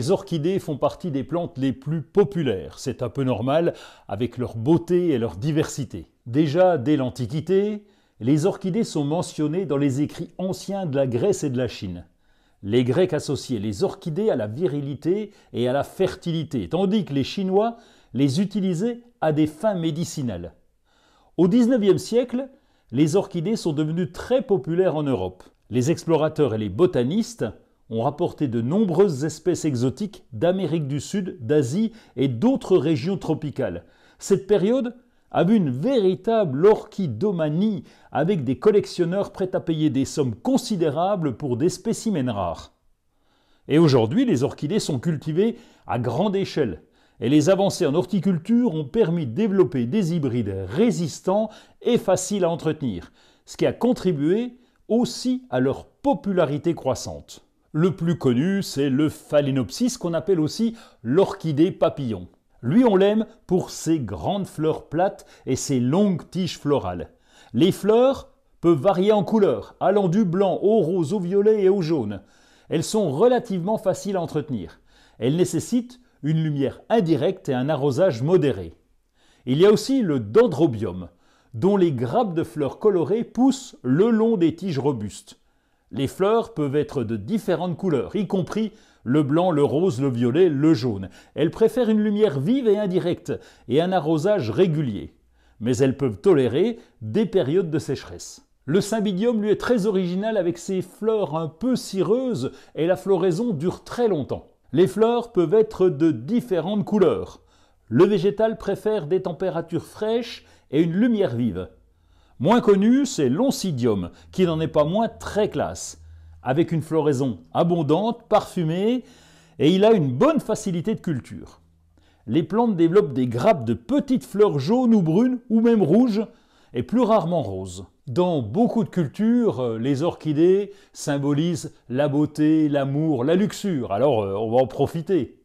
les orchidées font partie des plantes les plus populaires. C'est un peu normal avec leur beauté et leur diversité. Déjà, dès l'Antiquité, les orchidées sont mentionnées dans les écrits anciens de la Grèce et de la Chine. Les Grecs associaient les orchidées à la virilité et à la fertilité, tandis que les Chinois les utilisaient à des fins médicinales. Au XIXe siècle, les orchidées sont devenues très populaires en Europe. Les explorateurs et les botanistes ont rapporté de nombreuses espèces exotiques d'Amérique du Sud, d'Asie et d'autres régions tropicales. Cette période a vu une véritable orchidomanie avec des collectionneurs prêts à payer des sommes considérables pour des spécimens rares. Et aujourd'hui, les orchidées sont cultivées à grande échelle et les avancées en horticulture ont permis de développer des hybrides résistants et faciles à entretenir, ce qui a contribué aussi à leur popularité croissante. Le plus connu, c'est le Phalaenopsis qu'on appelle aussi l'orchidée papillon. Lui, on l'aime pour ses grandes fleurs plates et ses longues tiges florales. Les fleurs peuvent varier en couleur, allant du blanc au rose, au violet et au jaune. Elles sont relativement faciles à entretenir. Elles nécessitent une lumière indirecte et un arrosage modéré. Il y a aussi le dendrobium, dont les grappes de fleurs colorées poussent le long des tiges robustes. Les fleurs peuvent être de différentes couleurs, y compris le blanc, le rose, le violet, le jaune. Elles préfèrent une lumière vive et indirecte et un arrosage régulier. Mais elles peuvent tolérer des périodes de sécheresse. Le cymbidium, lui, est très original avec ses fleurs un peu cireuses et la floraison dure très longtemps. Les fleurs peuvent être de différentes couleurs. Le végétal préfère des températures fraîches et une lumière vive. Moins connu, c'est l'oncidium, qui n'en est pas moins très classe, avec une floraison abondante, parfumée, et il a une bonne facilité de culture. Les plantes développent des grappes de petites fleurs jaunes ou brunes, ou même rouges, et plus rarement roses. Dans beaucoup de cultures, les orchidées symbolisent la beauté, l'amour, la luxure, alors on va en profiter.